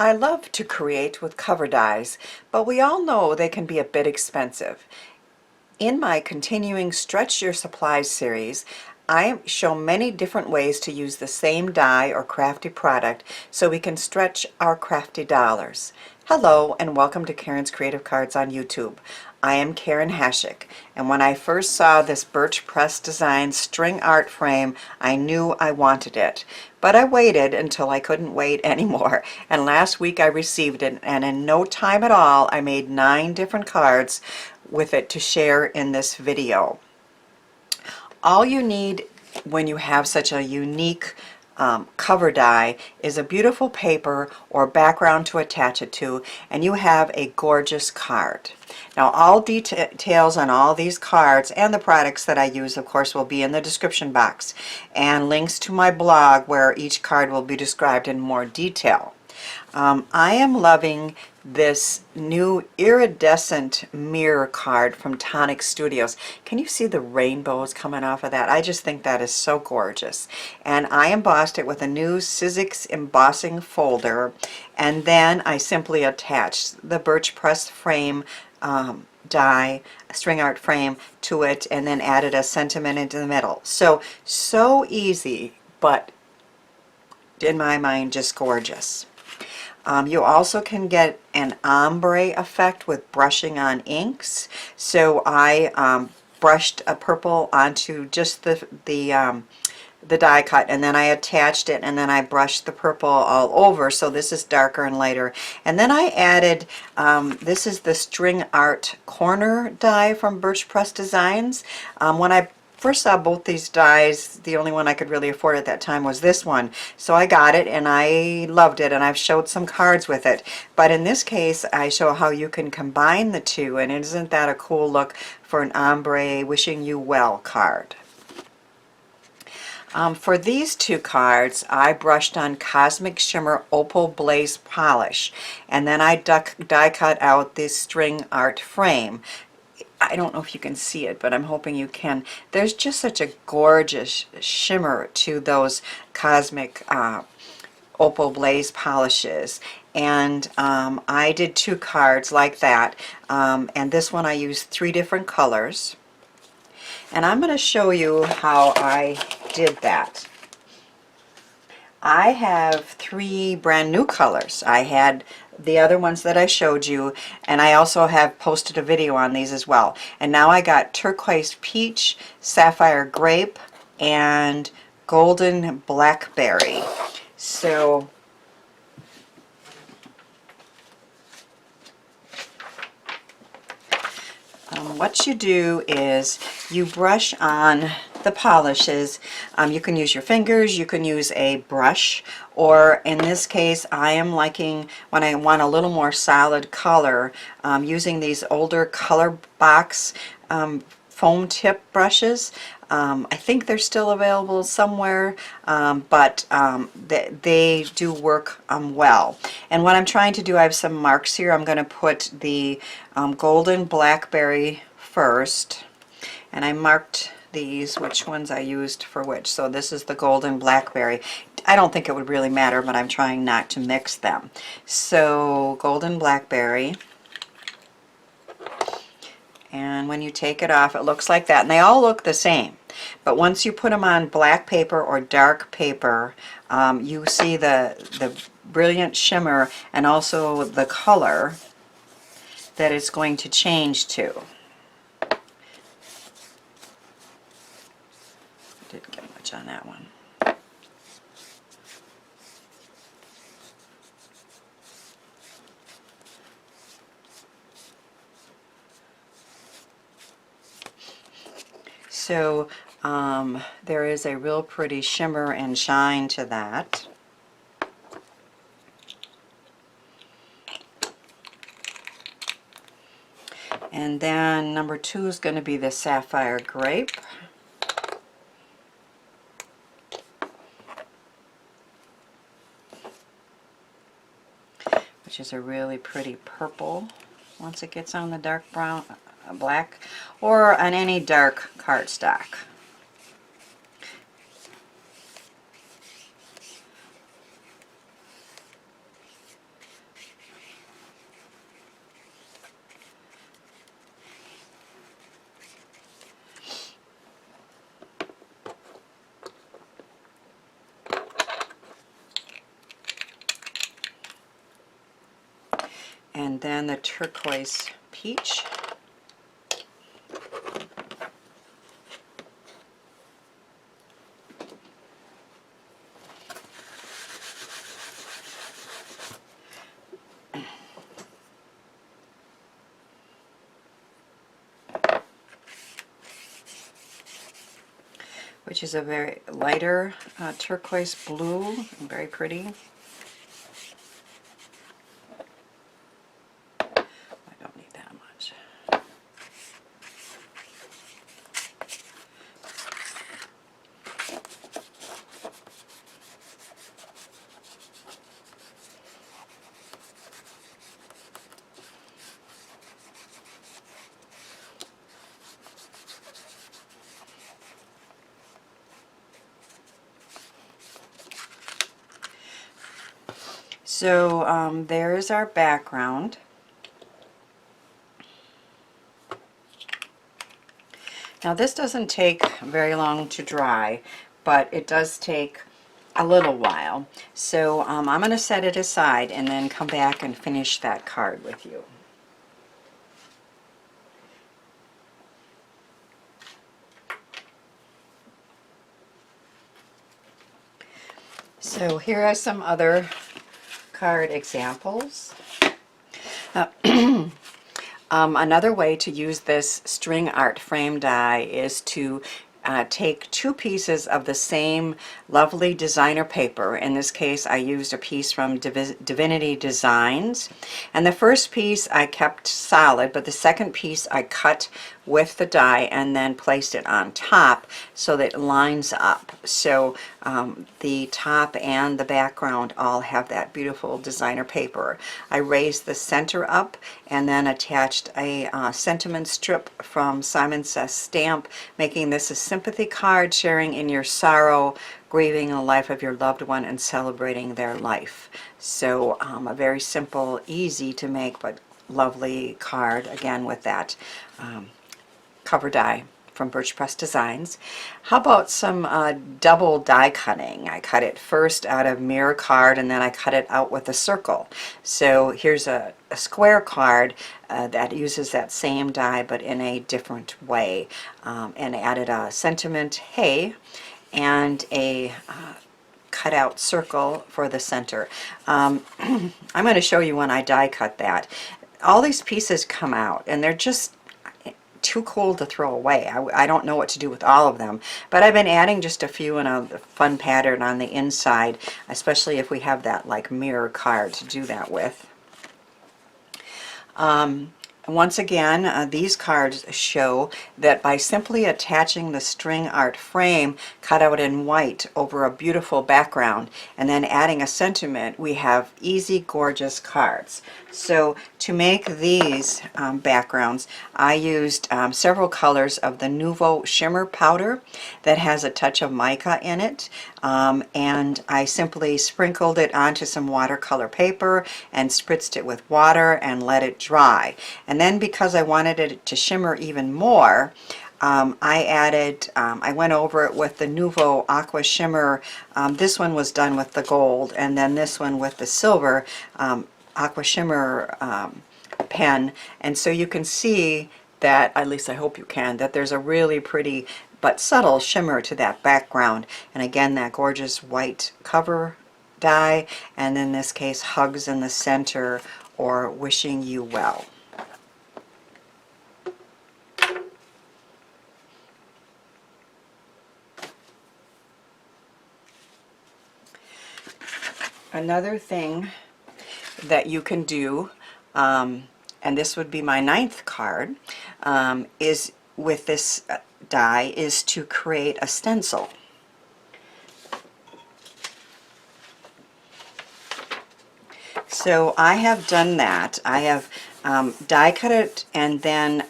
I love to create with cover dies, but we all know they can be a bit expensive. In my continuing Stretch Your Supplies series, I show many different ways to use the same die or crafty product so we can stretch our crafty dollars. Hello and welcome to Karen's Creative Cards on YouTube. I am Karen Hashik, and when I first saw this Birch Press Design string art frame, I knew I wanted it. But I waited until I couldn't wait anymore, and last week I received it, and in no time at all I made 9 different cards with it to share in this video. All you need when you have such a unique cover die is a beautiful paper or background to attach it to, and you have a gorgeous card. Now all details on all these cards and the products that I use, of course, will be in the description box, and links to my blog where each card will be described in more detail. I am loving this new iridescent mirror card from Tonic Studios. Can you see the rainbows coming off of that? I just think that is so gorgeous. And I embossed it with a new Sizzix embossing folder, and then I simply attached the Birch Press frame die, a string art frame to it, and then added a sentiment into the middle. So easy, but in my mind just gorgeous. You also can get an ombre effect with brushing on inks. So I brushed a purple onto just the die cut, and then I attached it, and then I brushed the purple all over, so this is darker and lighter. And then I added, this is the string art corner die from Birch Press Designs. When I first saw both these dies, the only one I could really afford at that time was this one. So I got it and I loved it, and I've showed some cards with it. But in this case, I show how you can combine the two, and isn't that a cool look for an ombre wishing you well card? For these two cards, I brushed on Cosmic Shimmer Opal Blaze Polish, and then I die cut out this string art frame. I don't know if you can see it, but I'm hoping you can. There's just such a gorgeous shimmer to those Cosmic Opal Blaze polishes. And I did 2 cards like that. And this one I used 3 different colors. And I'm going to show you how I did that. I have 3 brand new colors. I had the other ones that I showed you, and I also have posted a video on these as well. And now I got turquoise peach, sapphire grape, and golden blackberry. So what you do is you brush on the polishes. You can use your fingers, you can use a brush, or in this case I am liking, when I want a little more solid color, using these older color box foam tip brushes. I think they're still available somewhere, but they do work well. And what I'm trying to do, I have some marks here. I'm going to put the golden blackberry first, and I marked these, which ones I used for which. So this is the golden blackberry. I don't think it would really matter, but I'm trying not to mix them. So golden blackberry. And when you take it off, it looks like that. And they all look the same. But once you put them on black paper or dark paper, you see the brilliant shimmer and also the color that it's going to change to. Didn't get much on that one. So there is a real pretty shimmer and shine to that. And then number 2 is going to be the sapphire grape. Which is a really pretty purple once it gets on the dark brown, black, or on any dark cardstock. and then the turquoise peach. Which is a very lighter turquoise blue, very pretty. I don't need that much. So there's our background. Now this doesn't take very long to dry, but it does take a little while. So I'm going to set it aside and then come back and finish that card with you. So here are some other card examples. Another way to use this string art frame die is to take two pieces of the same lovely designer paper. In this case, I used a piece from Divinity Designs. And the first piece I kept solid, but the second piece I cut with the die and then placed it on top so that it lines up. So the top and the background all have that beautiful designer paper. I raised the center up and then attached a sentiment strip from Simon Says Stamp, making this a sympathy card, sharing in your sorrow, grieving the life of your loved one, and celebrating their life. So a very simple, easy to make, but lovely card, again with that cover die from Birch Press Designs. How about some double die cutting? I cut it first out of mirror card and then I cut it out with a circle. So here's a square card that uses that same die but in a different way, and added a sentiment hey and a cutout circle for the center. I'm going to show you when I die cut that. All these pieces come out and they're just too cool to throw away. I don't know what to do with all of them, but I've been adding just a few in a fun pattern on the inside, especially if we have that like mirror card to do that with. Once again, these cards show that by simply attaching the string art frame cut out in white over a beautiful background and then adding a sentiment, we have easy, gorgeous cards. So to make these backgrounds, I used several colors of the Nuvo Shimmer powder that has a touch of mica in it, and I simply sprinkled it onto some watercolor paper and spritzed it with water and let it dry. And then because I wanted it to shimmer even more, I went over it with the Nuvo Aqua Shimmer. This one was done with the gold, and then this one with the silver Aqua Shimmer pen. And so you can see that, at least I hope you can, that there's a really pretty but subtle shimmer to that background. And again, that gorgeous white cover die, and in this case, hugs in the center or wishing you well. Another thing that you can do, and this would be my 9th card, is with this die, is to create a stencil. So I have done that. I have die cut it and then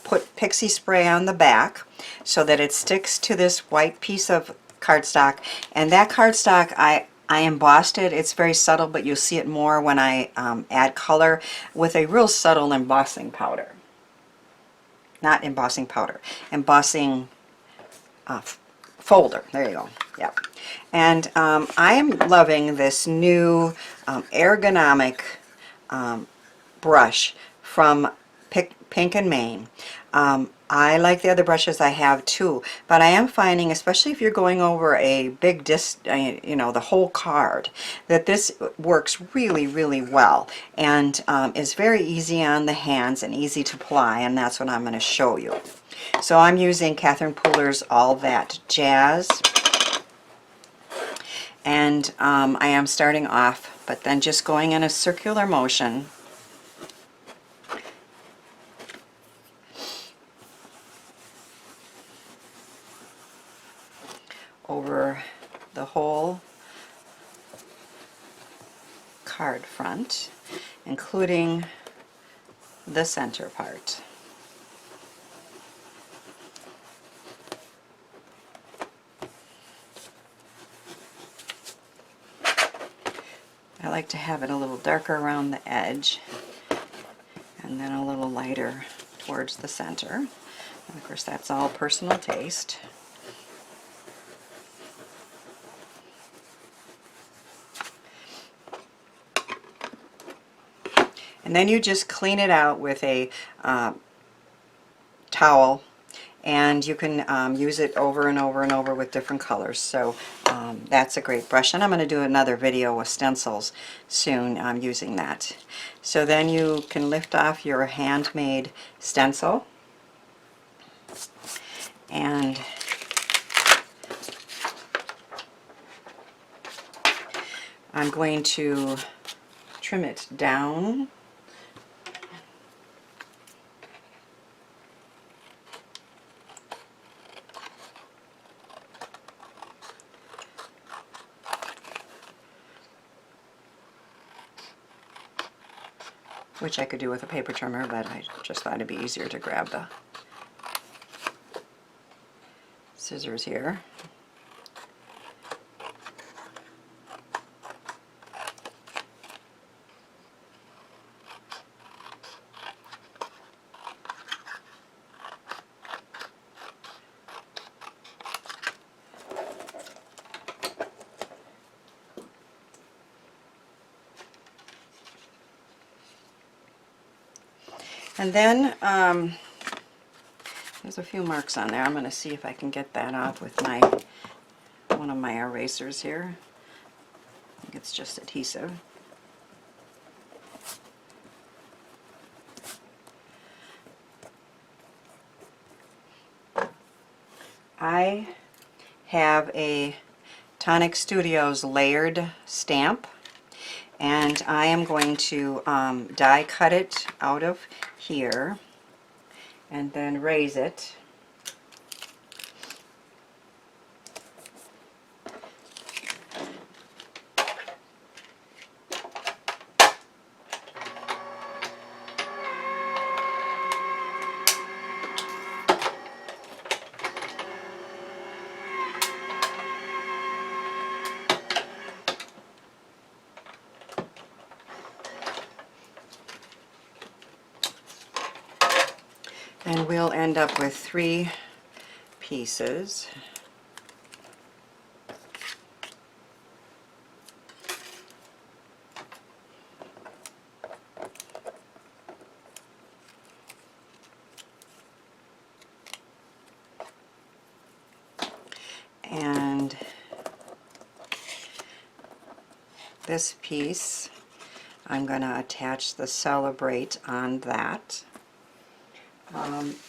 put Pixie spray on the back so that it sticks to this white piece of cardstock, and that cardstock I embossed it. It's very subtle, but you'll see it more when I add color with a real subtle embossing powder. Not embossing powder, embossing folder. There you go. Yep. And I am loving this new Ergonomic brush from Pink and Main. I like the other brushes I have too, but I am finding, especially if you're going over a big disc, you know, the whole card, that this works really, really well, and is very easy on the hands and easy to apply, and that's what I'm going to show you. So I'm using Catherine Pooler's All That Jazz, and I am starting off, but then just going in a circular motion over the whole card front, including the center part. I like to have it a little darker around the edge and then a little lighter towards the center. And of course, that's all personal taste. And then you just clean it out with a towel, and you can use it over and over and over with different colors. So that's a great brush, and I'm going to do another video with stencils soon using that. So then you can lift off your handmade stencil, and I'm going to trim it down. Which I could do with a paper trimmer, but I just thought it'd be easier to grab the scissors here. And then there's a few marks on there. I'm going to see if I can get that off with one of my erasers here. I think it's just adhesive. I have a Tonic Studios layered stamp, and I am going to die cut it out of here and then raise it. And we'll end up with 3 pieces. And this piece, I'm going to attach the Celebrate on that.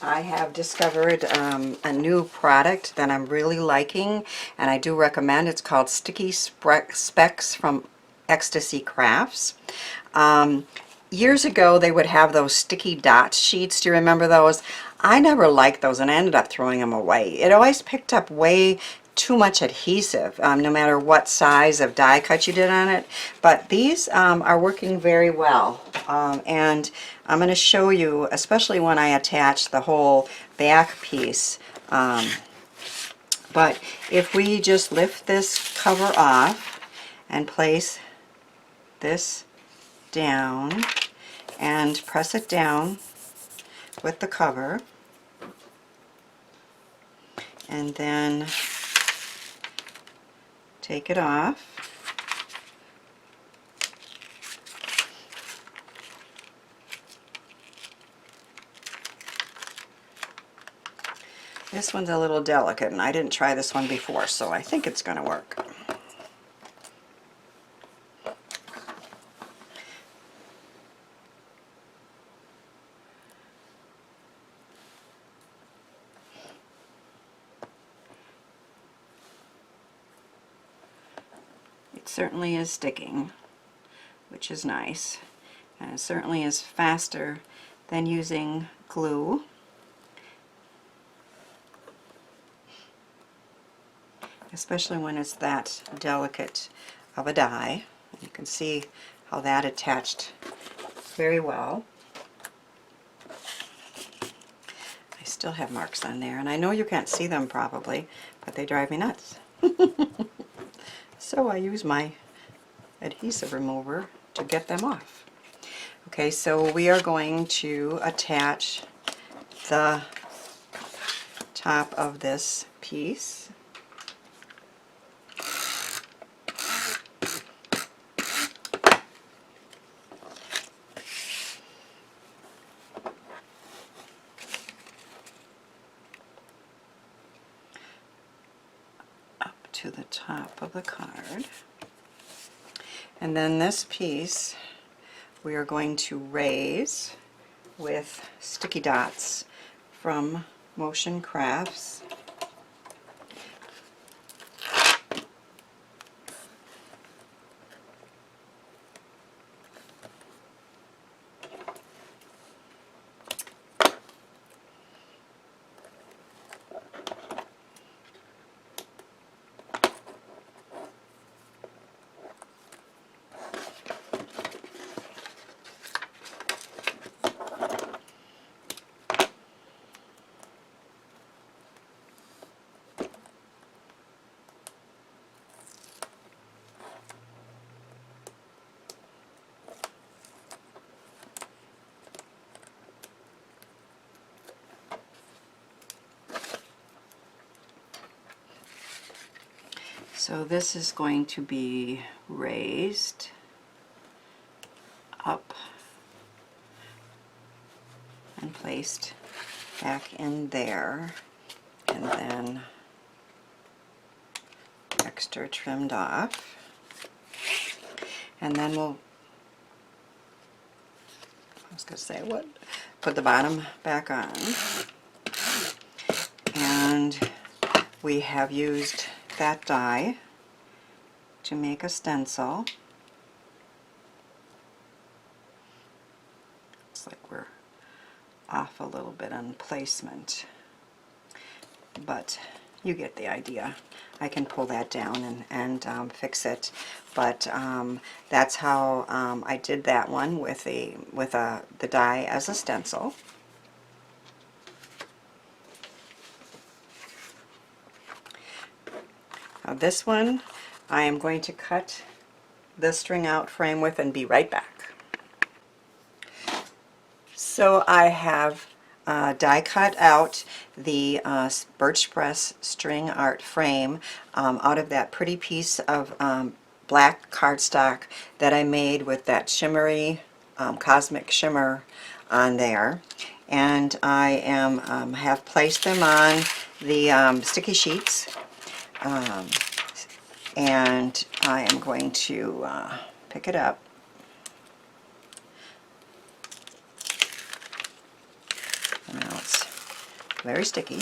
I have discovered a new product that I'm really liking, and I do recommend. It's called Sticky Specks from Ecstasy Crafts. Years ago they would have those sticky dot sheets. Do you remember those? I never liked those, and I ended up throwing them away. It always picked up way too much adhesive, no matter what size of die cut you did on it. But these are working very well, and I'm going to show you, especially when I attach the whole back piece. But if we just lift this cover off and place this down and press it down with the cover, and then take it off, This one's a little delicate, and I didn't try this one before, so I think it's going to work. It certainly is sticking, which is nice, and it certainly is faster than using glue. Especially when it's that delicate of a die. You can see how that attached very well. I still have marks on there, and I know you can't see them probably, but they drive me nuts. So I use my adhesive remover to get them off. Okay, so we are going to attach the top of this piece. To the top of the card, and then this piece we are going to raise with sticky dots from Motion Crafts. So this is going to be raised up and placed back in there, and then extra trimmed off. And then we'll, I was going to say, what? Put the bottom back on. And we have used that die to make a stencil. Looks like we're off a little bit on placement, but you get the idea. I can pull that down and fix it, but that's how I did that one with the die as a stencil. Now this one I am going to cut the string out frame with and be right back. So I have die cut out the Birch Press string art frame out of that pretty piece of black cardstock that I made with that shimmery cosmic shimmer on there, and I have placed them on the sticky sheets, and I am going to pick it up. Now it's very sticky,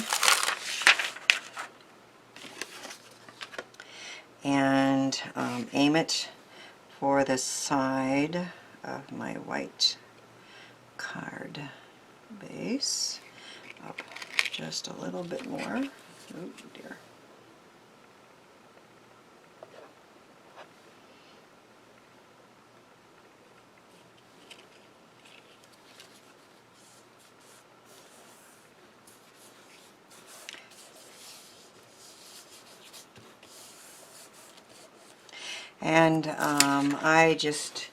and aim it for the side of my white card base, up just a little bit more. Oh dear. And I just,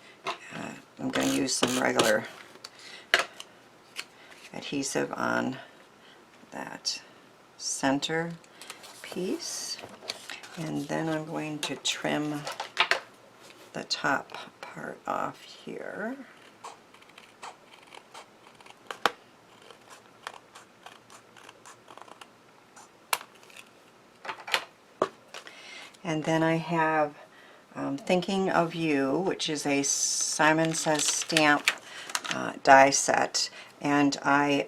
I'm going to use some regular adhesive on that center piece, and then I'm going to trim the top part off here. And then I have Thinking of You, which is a Simon Says stamp die set. And I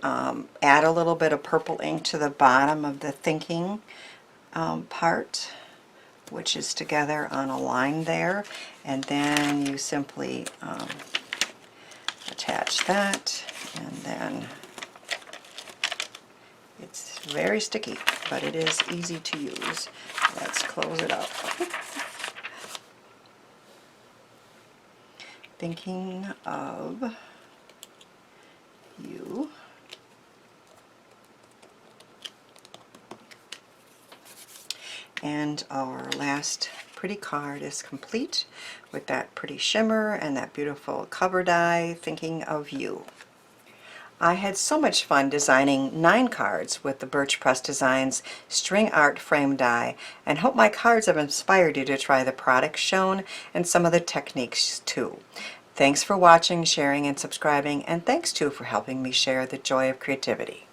add a little bit of purple ink to the bottom of the thinking part, which is together on a line there. And then you simply attach that, and then it's very sticky, but it is easy to use. Let's close it up. Thinking of You. And our last pretty card is complete with that pretty shimmer and that beautiful cover die, Thinking of You. I had so much fun designing 9 cards with the Birch Press Designs String Art Frame Die, and hope my cards have inspired you to try the products shown and some of the techniques too. Thanks for watching, sharing, and subscribing, and thanks too for helping me share the joy of creativity.